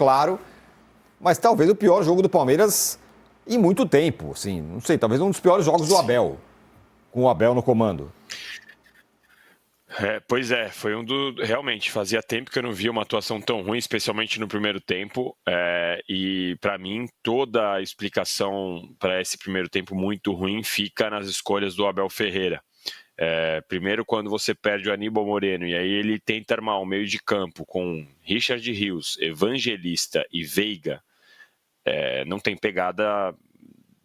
claro, mas talvez o pior jogo do Palmeiras em muito tempo, assim, não sei, talvez um dos piores jogos do Abel, com o Abel no comando. Pois é, foi realmente, fazia tempo que eu não via uma atuação tão ruim, especialmente no primeiro tempo, e para mim toda a explicação para esse primeiro tempo muito ruim fica nas escolhas do Abel Ferreira. Primeiro, quando você perde o Aníbal Moreno e aí ele tenta armar um meio de campo com Richard Rios, Evangelista e Veiga, não tem pegada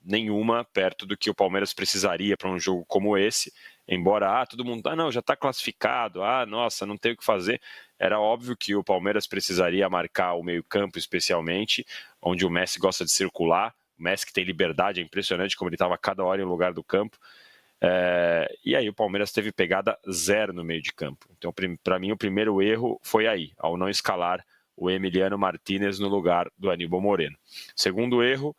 nenhuma perto do que o Palmeiras precisaria para um jogo como esse, embora todo mundo, não, já está classificado, nossa, não tem o que fazer. Era óbvio que o Palmeiras precisaria marcar o meio-campo, especialmente, onde o Messi gosta de circular, o Messi que tem liberdade, é impressionante como ele estava cada hora em um lugar do campo. E aí o Palmeiras teve pegada zero no meio de campo. Então, para mim, o primeiro erro foi aí, ao não escalar o Emiliano Martínez no lugar do Aníbal Moreno. Segundo erro,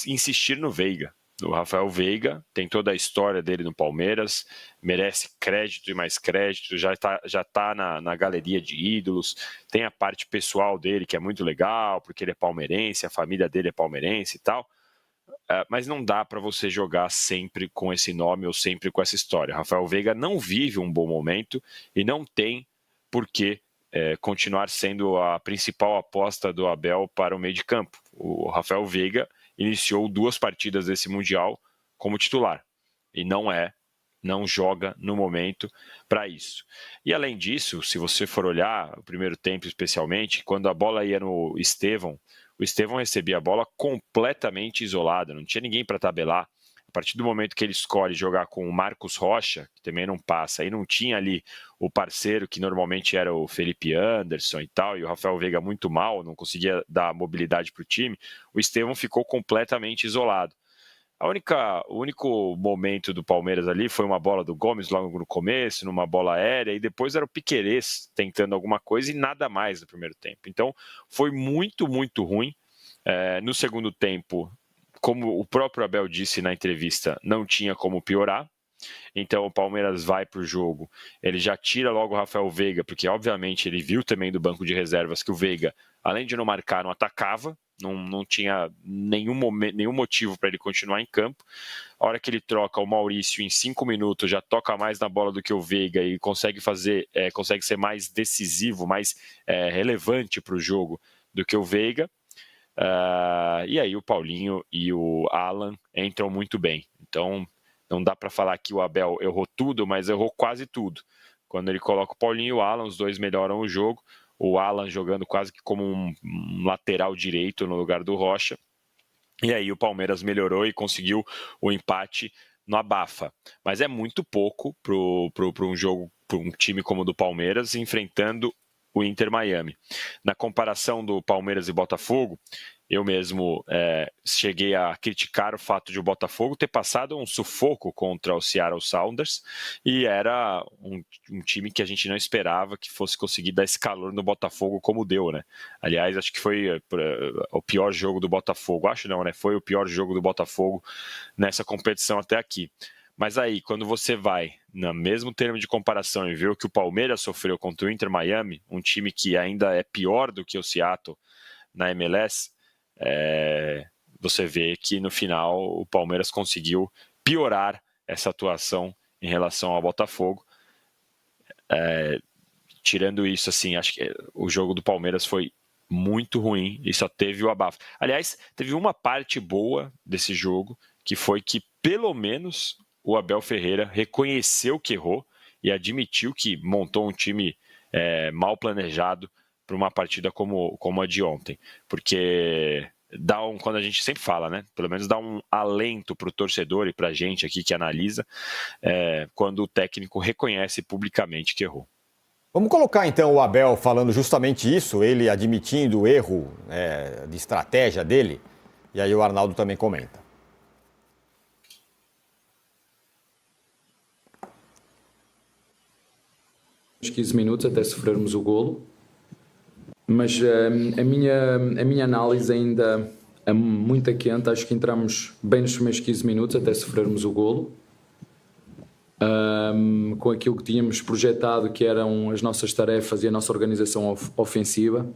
insistir no Veiga. O Rafael Veiga tem toda a história dele no Palmeiras, merece crédito e mais crédito, já tá na galeria de ídolos, tem a parte pessoal dele que é muito legal, porque ele é palmeirense, a família dele é palmeirense e tal, mas não dá para você jogar sempre com esse nome ou sempre com essa história. Rafael Veiga não vive um bom momento e não tem por que continuar sendo a principal aposta do Abel para o meio de campo. O Rafael Veiga iniciou 2 partidas desse Mundial como titular e não joga no momento para isso. E além disso, se você for olhar o primeiro tempo especialmente, quando a bola ia no Estevão, o Estevão recebia a bola completamente isolado, não tinha ninguém para tabelar. A partir do momento que ele escolhe jogar com o Marcos Rocha, que também não passa, e não tinha ali o parceiro que normalmente era o Felipe Anderson e tal, e o Rafael Veiga muito mal, não conseguia dar mobilidade para o time, o Estevão ficou completamente isolado. O único momento do Palmeiras ali foi uma bola do Gomes logo no começo, numa bola aérea, e depois era o Piquerez tentando alguma coisa e nada mais no primeiro tempo. Então foi muito, muito ruim. No segundo tempo, como o próprio Abel disse na entrevista, não tinha como piorar. Então o Palmeiras vai para o jogo, ele já tira logo o Rafael Veiga, porque obviamente ele viu também do banco de reservas que o Veiga, além de não marcar, não atacava, não tinha nenhum motivo para ele continuar em campo. A hora que ele troca o Maurício em 5 minutos, já toca mais na bola do que o Veiga e consegue ser mais decisivo, mais relevante para o jogo do que o Veiga. E aí o Paulinho e o Alan entram muito bem. Então não dá para falar que o Abel errou tudo, mas errou quase tudo. Quando ele coloca o Paulinho e o Alan, os dois melhoram o jogo. O Alan jogando quase que como um lateral direito no lugar do Rocha. E aí o Palmeiras melhorou e conseguiu o empate no abafa. Mas é muito pouco para um jogo, para um time como o do Palmeiras, enfrentando o Inter Miami. Na comparação do Palmeiras e Botafogo, eu mesmo cheguei a criticar o fato de o Botafogo ter passado um sufoco contra o Seattle Sounders e era um time que a gente não esperava que fosse conseguir dar esse calor no Botafogo como deu, né? Aliás, acho que foi o pior jogo do Botafogo. Acho não, né? Foi o pior jogo do Botafogo nessa competição até aqui. Mas aí, quando você vai no mesmo termo de comparação e vê o que o Palmeiras sofreu contra o Inter Miami, um time que ainda é pior do que o Seattle na MLS, você vê que no final o Palmeiras conseguiu piorar essa atuação em relação ao Botafogo. Tirando isso, assim, acho que o jogo do Palmeiras foi muito ruim e só teve o abafo. Aliás, teve uma parte boa desse jogo, que foi que pelo menos o Abel Ferreira reconheceu que errou e admitiu que montou um time mal planejado para uma partida como a de ontem. Porque quando a gente sempre fala, né? Pelo menos dá um alento para o torcedor e para a gente aqui que analisa, quando o técnico reconhece publicamente que errou. Vamos colocar então o Abel falando justamente isso, ele admitindo o erro de estratégia dele, e aí o Arnaldo também comenta. Uns 15 minutos até sofrermos o golo, mas a minha análise ainda é muito quente. Acho que entramos bem nos primeiros 15 minutos até sofrermos o golo, com aquilo que tínhamos projetado, que eram as nossas tarefas e a nossa organização ofensiva.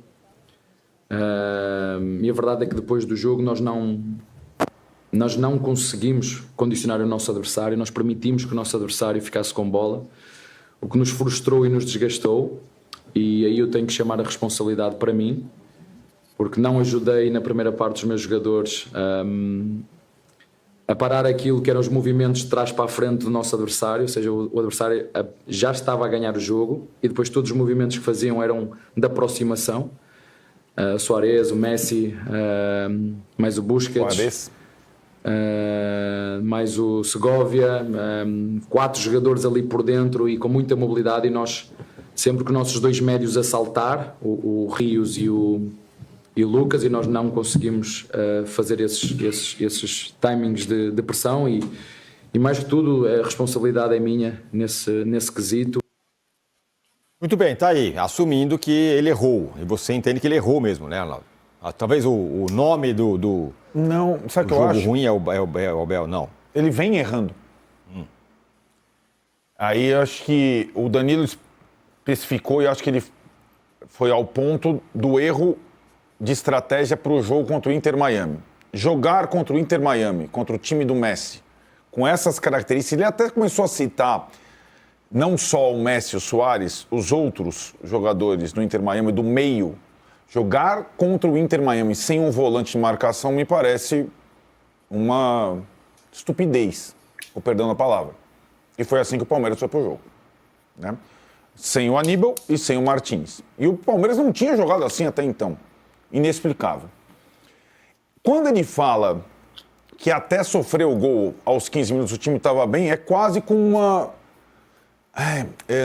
E a verdade é que depois do jogo nós não conseguimos condicionar o nosso adversário, nós permitimos que o nosso adversário ficasse com bola, o que nos frustrou e nos desgastou, e aí eu tenho que chamar a responsabilidade para mim, porque não ajudei na primeira parte os meus jogadores a parar aquilo que eram os movimentos de trás para a frente do nosso adversário, ou seja, o adversário já estava a ganhar o jogo e depois todos os movimentos que faziam eram de aproximação. Suárez, o Messi, mais o Busquets, mais o Segovia, 4 jogadores ali por dentro e com muita mobilidade, e nós, sempre que os nossos 2 médios a saltar, o Rios e o Lucas, e nós não conseguimos fazer esses timings de pressão, e mais que tudo a responsabilidade é minha nesse quesito. Muito bem, tá aí, assumindo que ele errou, e você entende que ele errou mesmo, né, Arnaldo? Talvez o nome do não, sabe o que eu jogo acho? ruim é o Abel, não. Ele vem errando. Aí eu acho que o Danilo especificou, e acho que ele foi ao ponto do erro de estratégia para o jogo contra o Inter Miami. Jogar contra o Inter Miami, contra o time do Messi, com essas características, ele até começou a citar não só o Messi e o Suárez, os outros jogadores do Inter Miami do meio. Jogar contra o Inter Miami sem um volante de marcação me parece uma estupidez, com perdão da palavra. E foi assim que o Palmeiras foi pro jogo, né? Sem o Aníbal e sem o Martins. E o Palmeiras não tinha jogado assim até então. Inexplicável. Quando ele fala que até sofreu o gol aos 15 minutos o time estava bem, é quase com uma...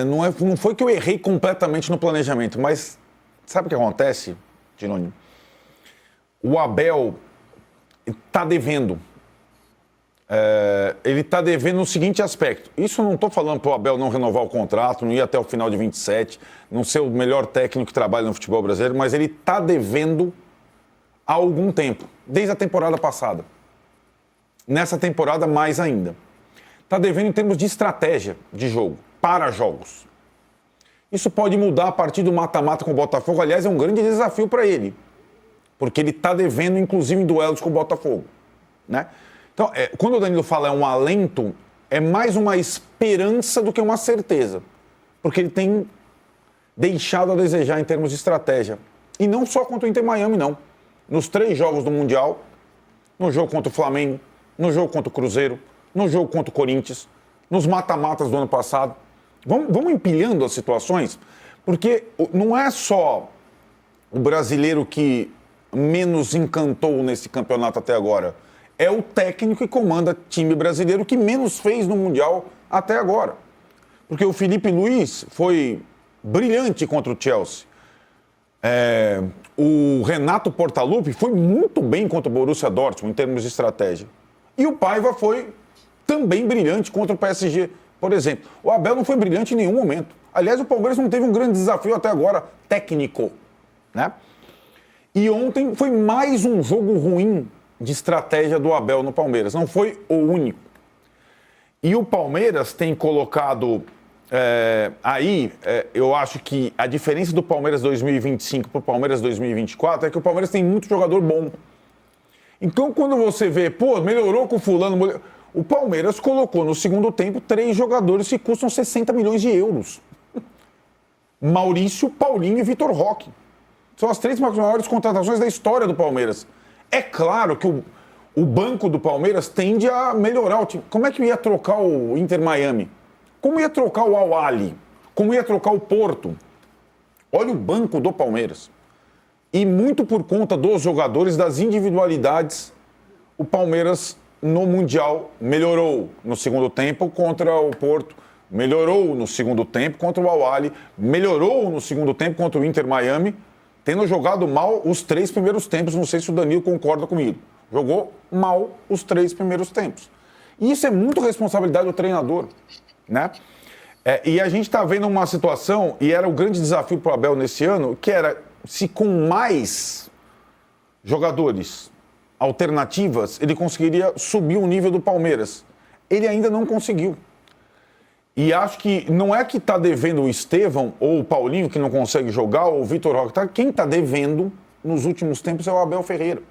não foi que eu errei completamente no planejamento, mas sabe o que acontece, Tironi? O Abel está devendo. Ele está devendo no seguinte aspecto. Isso eu não estou falando para o Abel não renovar o contrato, não ir até o final de 27, não ser o melhor técnico que trabalha no futebol brasileiro, mas ele está devendo há algum tempo, desde a temporada passada. Nessa temporada, mais ainda. Está devendo em termos de estratégia de jogo, para jogos. Isso pode mudar a partir do mata-mata com o Botafogo. Aliás, é um grande desafio para ele, porque ele está devendo, inclusive, em duelos com o Botafogo, né? Então, quando o Danilo fala um alento, é mais uma esperança do que uma certeza. Porque ele tem deixado a desejar em termos de estratégia. E não só contra o Inter Miami, não. Nos 3 jogos do Mundial, no jogo contra o Flamengo, no jogo contra o Cruzeiro, no jogo contra o Corinthians, nos mata-matas do ano passado. Vamos empilhando as situações, porque não é só o brasileiro que menos encantou nesse campeonato até agora. É o técnico que comanda time brasileiro que menos fez no Mundial até agora. Porque o Felipe Luiz foi brilhante contra o Chelsea. O Renato Portaluppi foi muito bem contra o Borussia Dortmund em termos de estratégia. E o Paiva foi também brilhante contra o PSG, por exemplo. O Abel não foi brilhante em nenhum momento. Aliás, o Palmeiras não teve um grande desafio até agora técnico, né? E ontem foi mais um jogo ruim de estratégia do Abel no Palmeiras. Não foi o único. E o Palmeiras tem colocado eu acho que a diferença do Palmeiras 2025 para o Palmeiras 2024 é que o Palmeiras tem muito jogador bom. Então, quando você vê, melhorou com o fulano... O Palmeiras colocou no segundo tempo 3 jogadores que custam 60 milhões de euros. Maurício, Paulinho e Vitor Roque. São as 3 maiores contratações da história do Palmeiras. É claro que o banco do Palmeiras tende a melhorar o time. Como é que ia trocar o Inter Miami? Como ia trocar o Al-Ahly? Como ia trocar o Porto? Olha o banco do Palmeiras. E muito por conta dos jogadores, das individualidades, o Palmeiras no Mundial melhorou no segundo tempo contra o Porto, melhorou no segundo tempo contra o Al-Ahly, melhorou no segundo tempo contra o Inter Miami, tendo jogado mal os 3 primeiros tempos. Não sei se o Danilo concorda comigo. Jogou mal os 3 primeiros tempos. E isso é muito responsabilidade do treinador, né? E a gente está vendo uma situação, e era o grande desafio para o Abel nesse ano, que era se com mais jogadores, alternativas, ele conseguiria subir o nível do Palmeiras. Ele ainda não conseguiu. E acho que não é que está devendo o Estevão ou o Paulinho, que não consegue jogar, ou o Vitor Roque. Quem está devendo nos últimos tempos é o Abel Ferreira,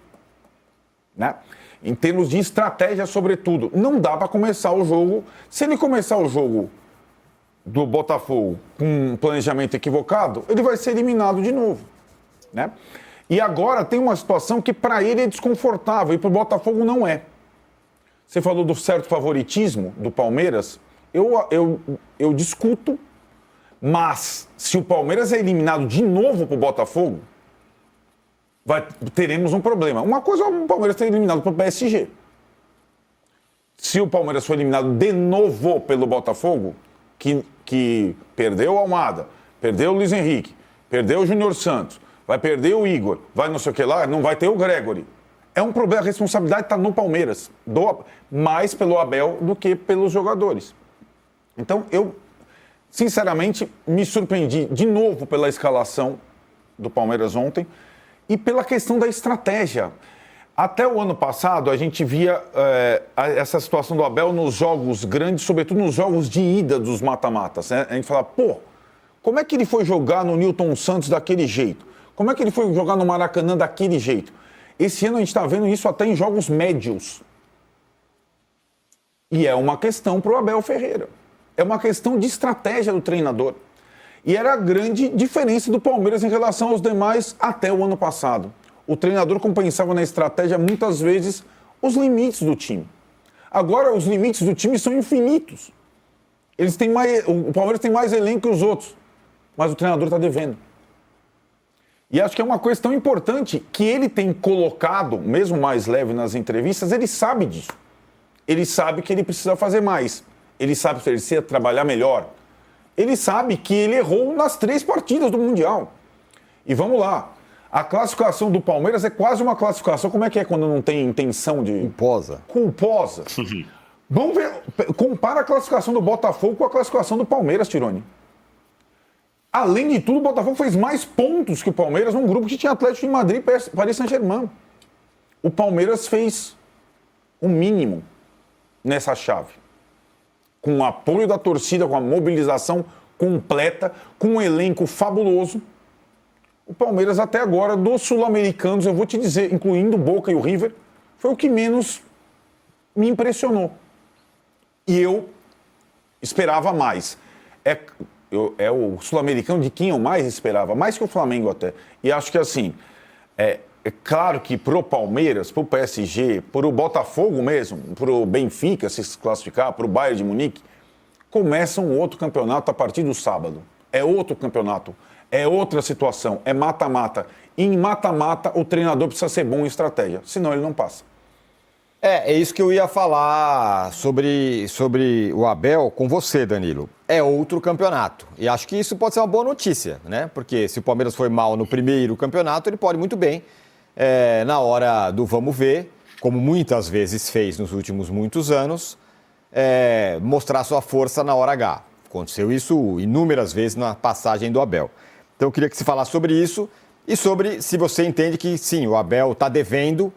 né? Em termos de estratégia, sobretudo. Não dá para começar o jogo. Se ele começar o jogo do Botafogo com um planejamento equivocado, ele vai ser eliminado de novo, né? E agora tem uma situação que para ele é desconfortável e para o Botafogo não é. Você falou do certo favoritismo do Palmeiras. Eu discuto, mas se o Palmeiras é eliminado de novo para o Botafogo, teremos um problema. Uma coisa é o Palmeiras ter eliminado para o PSG. Se o Palmeiras for eliminado de novo pelo Botafogo, que perdeu o Almada, perdeu o Luiz Henrique, perdeu o Júnior Santos, vai perder o Igor, vai não sei o que lá, não vai ter o Gregory. É um problema, a responsabilidade está no Palmeiras, mais pelo Abel do que pelos jogadores. Então, eu, sinceramente, me surpreendi de novo pela escalação do Palmeiras ontem e pela questão da estratégia. Até o ano passado, a gente via essa situação do Abel nos jogos grandes, sobretudo nos jogos de ida dos mata-matas, né? A gente fala, como é que ele foi jogar no Newton Santos daquele jeito? Como é que ele foi jogar no Maracanã daquele jeito? Esse ano a gente está vendo isso até em jogos médios. E é uma questão para o Abel Ferreira. É uma questão de estratégia do treinador. E era a grande diferença do Palmeiras em relação aos demais até o ano passado. O treinador compensava na estratégia muitas vezes os limites do time. Agora os limites do time são infinitos. O Palmeiras tem mais elenco que os outros, mas o treinador está devendo. E acho que é uma questão tão importante que ele tem colocado, mesmo mais leve nas entrevistas, ele sabe disso. Ele sabe que ele precisa fazer mais. Ele sabe que ele precisa trabalhar melhor. Ele sabe que ele errou nas 3 partidas do Mundial. E vamos lá. A classificação do Palmeiras é quase uma classificação. Como é que é quando não tem intenção de... Culposa. Vamos ver. Compara a classificação do Botafogo com a classificação do Palmeiras, Tironi. Além de tudo, o Botafogo fez mais pontos que o Palmeiras num grupo que tinha Atlético de Madrid e Paris Saint-Germain. O Palmeiras fez o mínimo nessa chave. Com o apoio da torcida, com a mobilização completa, com um elenco fabuloso. O Palmeiras até agora, dos sul-americanos, eu vou te dizer, incluindo o Boca e o River, foi o que menos me impressionou. E eu esperava mais. É o sul-americano de quem eu mais esperava, mais que o Flamengo até. E acho que assim, é claro que pro Palmeiras, pro PSG, pro Botafogo mesmo, pro Benfica se classificar, pro Bayern de Munique, começa um outro campeonato a partir do sábado. É outro campeonato, é outra situação, é mata-mata. Em mata-mata, o treinador precisa ser bom em estratégia, senão ele não passa. É isso que eu ia falar sobre o Abel com você, Danilo. É outro campeonato. E acho que isso pode ser uma boa notícia, né? Porque se o Palmeiras foi mal no primeiro campeonato, ele pode muito bem, na hora do vamos ver, como muitas vezes fez nos últimos muitos anos, mostrar sua força na hora H. Aconteceu isso inúmeras vezes na passagem do Abel. Então eu queria que você falasse sobre isso e sobre se você entende que, sim, o Abel está devendo.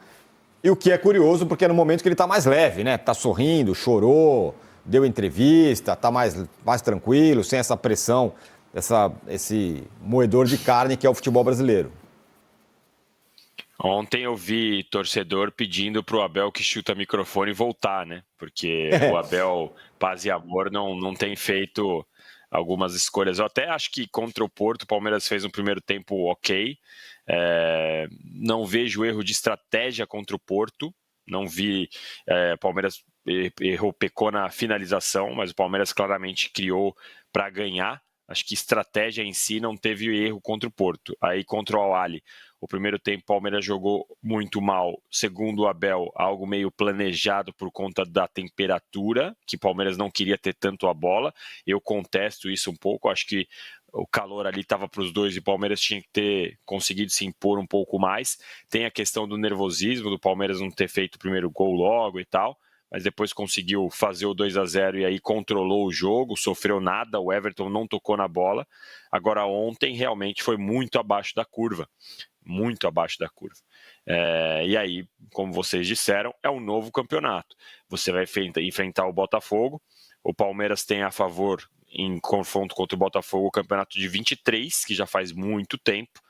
E o que é curioso, porque é no momento que ele está mais leve, né? Está sorrindo, chorou, deu entrevista, está mais tranquilo, sem essa pressão, esse moedor de carne que é o futebol brasileiro. Ontem eu vi torcedor pedindo para o Abel que chuta microfone voltar, né? Porque o Abel, paz e amor, não tem feito algumas escolhas. Eu até acho que contra o Porto, o Palmeiras fez um primeiro tempo ok. Não vejo erro de estratégia contra o Porto. Não vi. O Palmeiras pecou na finalização, mas o Palmeiras claramente criou para ganhar. Acho que estratégia em si não teve erro contra o Porto. Aí contra o Al-Ahly, o primeiro tempo o Palmeiras jogou muito mal. Segundo o Abel, algo meio planejado por conta da temperatura, que o Palmeiras não queria ter tanto a bola. Eu contesto isso um pouco, acho que o calor ali estava para os dois e o Palmeiras tinha que ter conseguido se impor um pouco mais. Tem a questão do nervosismo, do Palmeiras não ter feito o primeiro gol logo e tal, mas depois conseguiu fazer o 2-0 e aí controlou o jogo, sofreu nada, o Everton não tocou na bola. Agora ontem realmente foi muito abaixo da curva, muito abaixo da curva. E aí, como vocês disseram, é um novo campeonato. Você vai enfrentar o Botafogo, o Palmeiras tem a favor, em confronto contra o Botafogo, o campeonato de 23, que já faz muito tempo.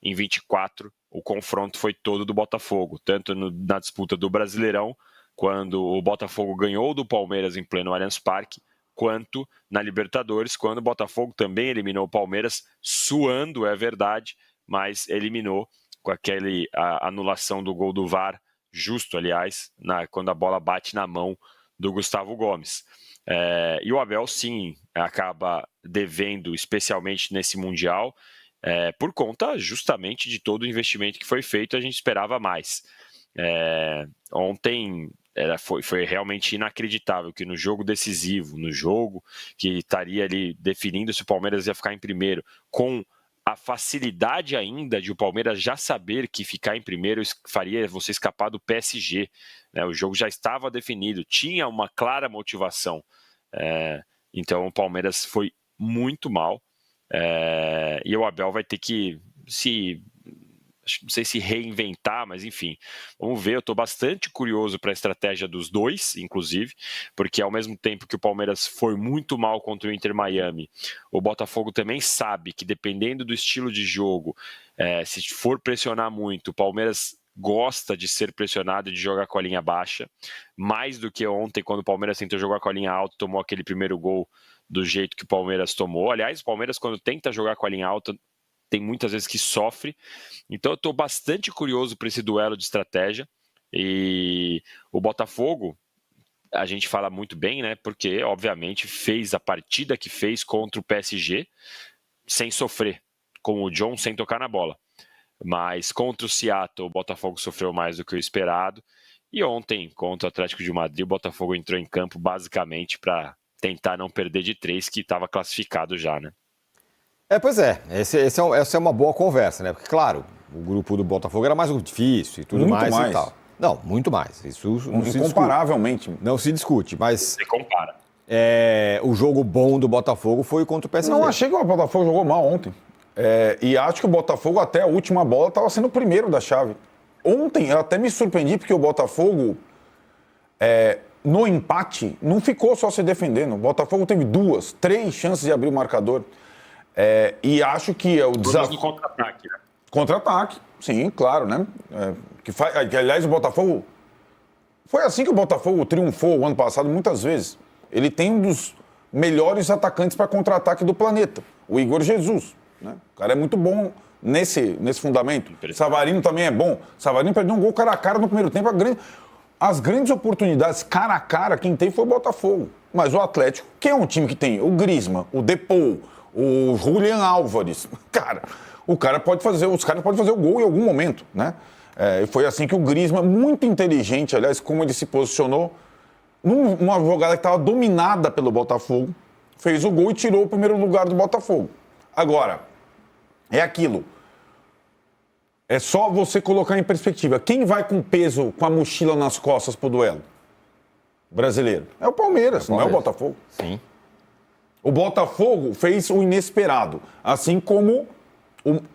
Em 24, o confronto foi todo do Botafogo, tanto na disputa do Brasileirão, quando o Botafogo ganhou do Palmeiras em pleno Allianz Parque, quanto na Libertadores, quando o Botafogo também eliminou o Palmeiras, suando, é verdade, mas eliminou com aquela anulação do gol do VAR, justo, aliás, quando a bola bate na mão do Gustavo Gomes. E o Abel, sim, acaba devendo, especialmente nesse Mundial, por conta justamente de todo o investimento que foi feito, a gente esperava mais. Ontem foi realmente inacreditável que no jogo decisivo, no jogo que estaria ali definindo se o Palmeiras ia ficar em primeiro, com a facilidade ainda de o Palmeiras já saber que ficar em primeiro faria você escapar do PSG, né? O jogo já estava definido, tinha uma clara motivação. Então o Palmeiras foi muito mal, e o Abel vai ter que não sei se reinventar, mas enfim, vamos ver. Eu estou bastante curioso para a estratégia dos dois, inclusive, porque ao mesmo tempo que o Palmeiras foi muito mal contra o Inter Miami, o Botafogo também sabe que dependendo do estilo de jogo, se for pressionar muito, o Palmeiras gosta de ser pressionado e de jogar com a linha baixa, mais do que ontem, quando o Palmeiras tentou jogar com a linha alta, tomou aquele primeiro gol do jeito que o Palmeiras tomou. Aliás, o Palmeiras, quando tenta jogar com a linha alta, tem muitas vezes que sofre. Então eu estou bastante curioso para esse duelo de estratégia. E o Botafogo, a gente fala muito bem, né? Porque, obviamente, fez a partida que fez contra o PSG sem sofrer, com o John sem tocar na bola. Mas contra o Seattle, o Botafogo sofreu mais do que o esperado. E ontem, contra o Atlético de Madrid, o Botafogo entrou em campo basicamente para tentar não perder de 3, que estava classificado já, né? Pois é. Essa é uma boa conversa, né? Porque, claro, o grupo do Botafogo era mais difícil e tudo Muito mais mais. e tal. Não, muito mais. Isso não se Incomparavelmente. discute. Não se discute, mas Você compara. o jogo bom do Botafogo foi contra o PSG. Não, achei que o Botafogo jogou mal ontem. E acho que o Botafogo, até a última bola, estava sendo o primeiro da chave. Ontem, eu até me surpreendi, porque o Botafogo, no empate, não ficou só se defendendo. O Botafogo teve 2, 3 chances de abrir o marcador. E acho que o desafio... no contra-ataque, né? Contra-ataque, sim, claro, né? Que, aliás, o Botafogo... Foi assim que o Botafogo triunfou o ano passado muitas vezes. Ele tem um dos melhores atacantes para contra-ataque do planeta, o Igor Jesus. Né? O cara é muito bom nesse fundamento. Savarino também é bom. Savarino perdeu um gol cara a cara no primeiro tempo. As grandes oportunidades cara a cara, quem tem foi o Botafogo. Mas o Atlético, que é um time que tem o Griezmann, o Depou, o Julian Álvares, os caras podem fazer o gol em algum momento, né? E foi assim que o Griezmann, muito inteligente, aliás, como ele se posicionou, numa jogada que estava dominada pelo Botafogo, fez o gol e tirou o primeiro lugar do Botafogo. Agora, é aquilo. É só você colocar em perspectiva. Quem vai com peso, com a mochila nas costas pro duelo? Brasileiro. É o Palmeiras, não é o Botafogo. Sim. O Botafogo fez o inesperado, assim como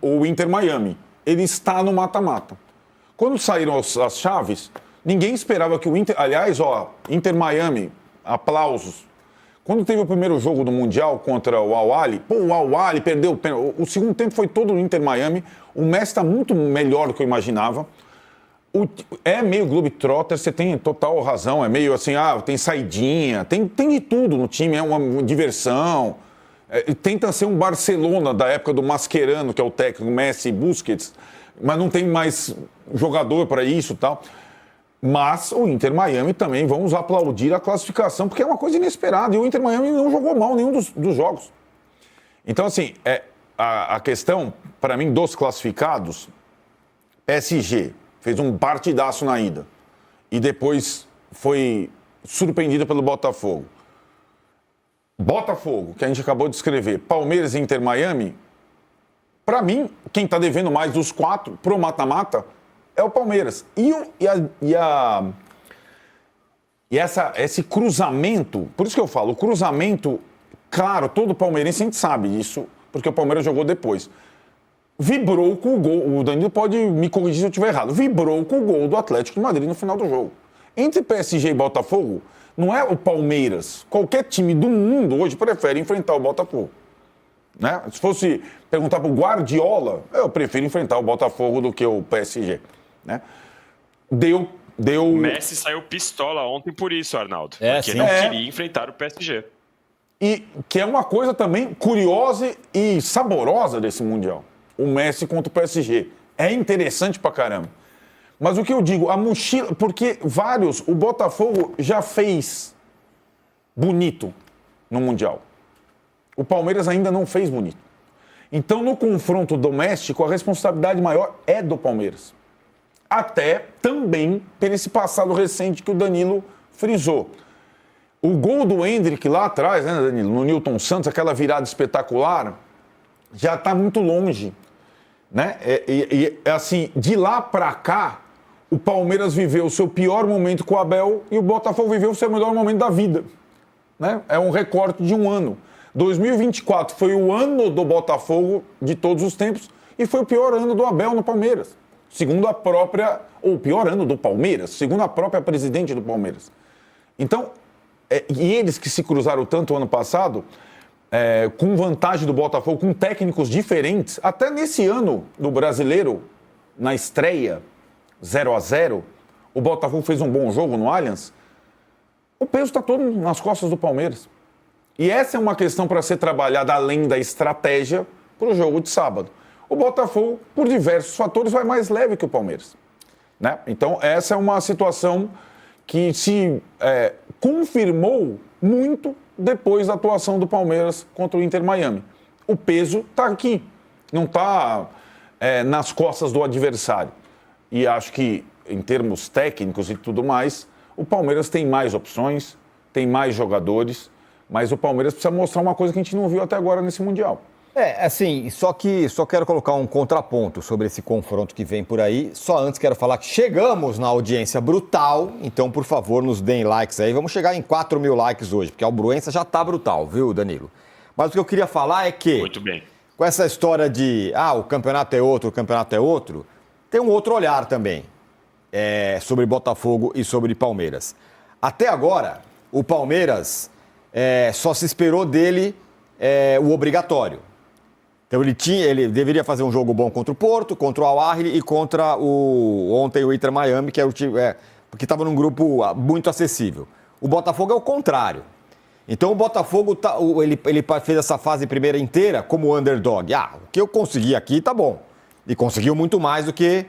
o Inter Miami. Ele está no mata-mata. Quando saíram as chaves, ninguém esperava que o Inter... Aliás, Inter Miami, aplausos. Quando teve o primeiro jogo do Mundial contra o Al-Ahly, o Al-Ahly perdeu o pênalti. O segundo tempo foi todo no Inter Miami. O Messi está muito melhor do que eu imaginava. É meio Globetrotter, você tem total razão. É meio assim, tem saidinha, tem de tudo no time, é uma diversão. Tenta ser um Barcelona da época do Mascherano, que é o técnico, Messi e Busquets, mas não tem mais jogador para isso e tal. Mas o Inter Miami também, vamos aplaudir a classificação, porque é uma coisa inesperada. E o Inter Miami não jogou mal nenhum dos jogos. Então, assim, a questão, para mim, dos classificados, PSG fez um partidaço na ida. E depois foi surpreendido pelo Botafogo. Botafogo, que a gente acabou de escrever, Palmeiras e Inter Miami, para mim, quem está devendo mais dos 4 pro mata-mata é o Palmeiras. Esse cruzamento, por isso que eu falo, o cruzamento, claro, todo palmeirense a gente sabe disso, porque o Palmeiras jogou depois. Vibrou com o gol, o Danilo pode me corrigir se eu estiver errado, vibrou com o gol do Atlético de Madrid no final do jogo. Entre PSG e Botafogo, não é o Palmeiras. Qualquer time do mundo hoje prefere enfrentar o Botafogo. né? Se fosse perguntar para o Guardiola, eu prefiro enfrentar o Botafogo do que o PSG, né? Deu... O Messi saiu pistola ontem por isso, Arnaldo. Porque sim. não queria enfrentar o PSG. E que é uma coisa também curiosa e saborosa desse Mundial. O Messi contra o PSG. É interessante pra caramba. Mas o que eu digo, a mochila... Porque o Botafogo já fez bonito no Mundial. O Palmeiras ainda não fez bonito. Então, no confronto doméstico, a responsabilidade maior é do Palmeiras. Até também por esse passado recente que o Danilo frisou. O gol do Endrick lá atrás, né, Danilo, no Nilton Santos, aquela virada espetacular, já está muito longe, né? Assim, de lá para cá, o Palmeiras viveu o seu pior momento com o Abel e o Botafogo viveu o seu melhor momento da vida, né? É um recorte de um ano. 2024 foi o ano do Botafogo de todos os tempos e foi o pior ano do Abel no Palmeiras. Segundo a própria... Ou o pior ano do Palmeiras, segundo a própria presidente do Palmeiras. Então, e eles que se cruzaram tanto ano passado, com vantagem do Botafogo, com técnicos diferentes, até nesse ano do Brasileiro, na estreia, 0-0, o Botafogo fez um bom jogo no Allianz, o peso está todo nas costas do Palmeiras. E essa é uma questão para ser trabalhada além da estratégia para o jogo de sábado. O Botafogo, por diversos fatores, vai mais leve que o Palmeiras, né? Então, essa é uma situação que se confirmou muito depois da atuação do Palmeiras contra o Inter Miami. O peso está aqui, não está nas costas do adversário. E acho que, em termos técnicos e tudo mais, o Palmeiras tem mais opções, tem mais jogadores, mas o Palmeiras precisa mostrar uma coisa que a gente não viu até agora nesse Mundial. Assim, só quero colocar um contraponto sobre esse confronto que vem por aí. Só antes quero falar que chegamos na audiência brutal, então, por favor, nos deem likes aí. Vamos chegar em 4 mil likes hoje, porque a Albruença já tá brutal, viu, Danilo? Mas o que eu queria falar é que... Muito bem. Com essa história de, o campeonato é outro, tem um outro olhar também sobre Botafogo e sobre Palmeiras. Até agora, o Palmeiras só se esperou dele o obrigatório. Então ele deveria fazer um jogo bom contra o Porto, contra o Al-Ahly e contra ontem o Inter Miami, que é o time porque estava num grupo muito acessível. O Botafogo é o contrário. Então o Botafogo ele fez essa fase primeira inteira como underdog. O que eu consegui aqui tá bom. E conseguiu muito mais do que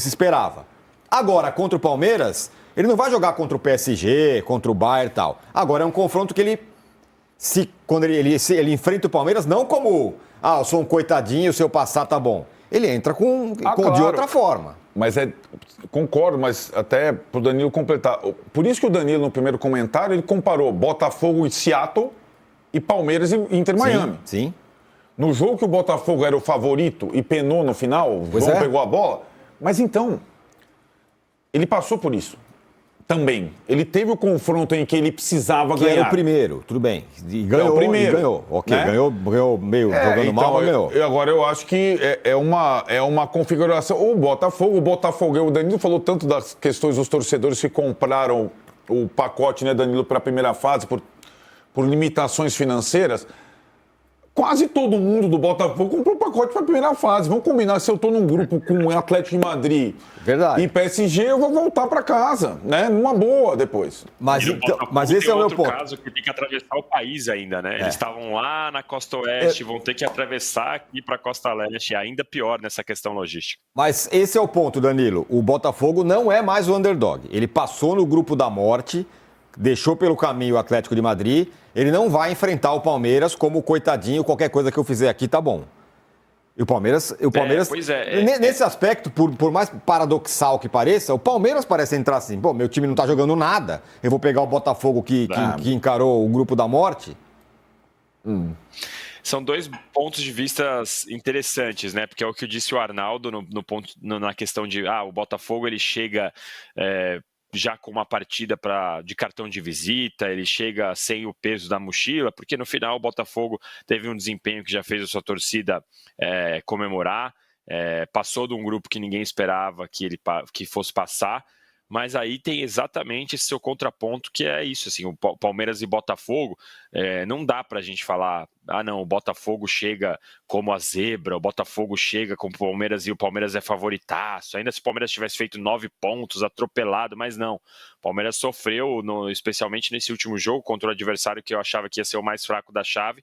se esperava. Agora, contra o Palmeiras, ele não vai jogar contra o PSG, contra o Bayern e tal. Agora é um confronto que quando ele enfrenta o Palmeiras, não como, eu sou um coitadinho, se eu passar tá bom. Ele entra claro. De outra forma. Mas concordo, mas até pro Danilo completar. Por isso que o Danilo, no primeiro comentário, ele comparou Botafogo e Seattle e Palmeiras e Inter Miami. Sim. No jogo que o Botafogo era o favorito e penou no final, o João pegou a bola. Mas então, ele passou por isso. Também. Ele teve o confronto em que ele precisava ganhar. Era o primeiro, tudo bem. E ganhou, ganhou. Ok, né? ganhou meio jogando então, mal, mas ganhou. Agora eu acho que é uma configuração. O Botafogo, o Danilo falou tanto das questões dos torcedores que compraram o pacote, né, Danilo, para a primeira fase por limitações financeiras. Quase todo mundo do Botafogo comprou um pacote para a primeira fase. Vamos combinar, se eu estou num grupo com o Atlético de Madrid e PSG, eu vou voltar para casa, né? Numa boa depois. Mas esse é o meu ponto. Caso que tem que atravessar o país ainda, né? Eles estavam lá na costa oeste, vão ter que atravessar aqui para a costa leste, ainda pior nessa questão logística. Mas esse é o ponto, Danilo. O Botafogo não é mais o underdog. Ele passou no grupo da morte, deixou pelo caminho o Atlético de Madrid. Ele não vai enfrentar o Palmeiras como coitadinho, qualquer coisa que eu fizer aqui tá bom. E o Palmeiras nesse aspecto, por mais paradoxal que pareça, o Palmeiras parece entrar assim, meu time não tá jogando nada, eu vou pegar o Botafogo que encarou o grupo da morte. São dois pontos de vista interessantes, né? Porque é o que disse o Arnaldo na questão de o Botafogo ele chega já com uma partida de cartão de visita, ele chega sem o peso da mochila, porque no final o Botafogo teve um desempenho que já fez a sua torcida comemorar, passou de um grupo que ninguém esperava que fosse passar, mas aí tem exatamente esse seu contraponto, que é isso, assim, o Palmeiras e Botafogo, não dá pra gente falar, não, o Botafogo chega como a zebra, o Botafogo chega como o Palmeiras e o Palmeiras é favoritaço, ainda se o Palmeiras tivesse feito 9 pontos, atropelado, mas não, o Palmeiras sofreu, especialmente nesse último jogo, contra o adversário que eu achava que ia ser o mais fraco da chave,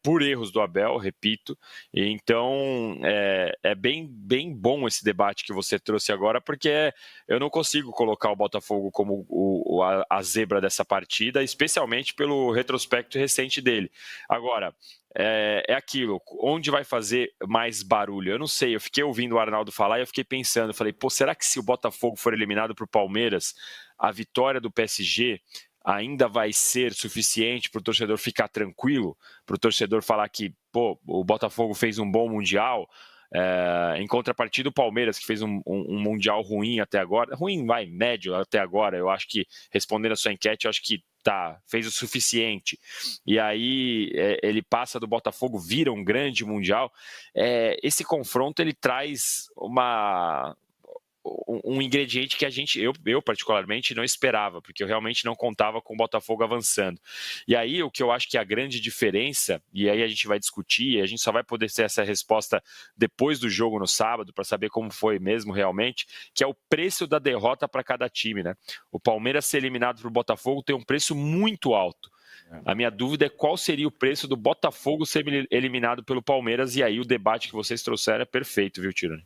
por erros do Abel, repito. Então é bem bom esse debate que você trouxe agora, porque eu não consigo colocar o Botafogo como a zebra dessa partida, especialmente pelo retrospecto recente dele. Agora, é aquilo, onde vai fazer mais barulho? Eu não sei, eu fiquei ouvindo o Arnaldo falar e eu fiquei pensando, falei, será que se o Botafogo for eliminado para o Palmeiras, a vitória do PSG ainda vai ser suficiente para o torcedor ficar tranquilo, para o torcedor falar que o Botafogo fez um bom Mundial, em contrapartida o Palmeiras, que fez um Mundial ruim até agora, médio até agora, eu acho que, respondendo a sua enquete, eu acho que fez o suficiente, e aí ele passa do Botafogo, vira um grande Mundial. Esse confronto ele traz um ingrediente que eu particularmente não esperava, porque eu realmente não contava com o Botafogo avançando. E aí o que eu acho que é a grande diferença, e aí a gente vai discutir, e a gente só vai poder ter essa resposta depois do jogo no sábado, para saber como foi mesmo realmente, que é o preço da derrota para cada time, né? O Palmeiras ser eliminado para o Botafogo tem um preço muito alto. A minha dúvida é qual seria o preço do Botafogo ser eliminado pelo Palmeiras, e aí o debate que vocês trouxeram é perfeito, viu, Tironi?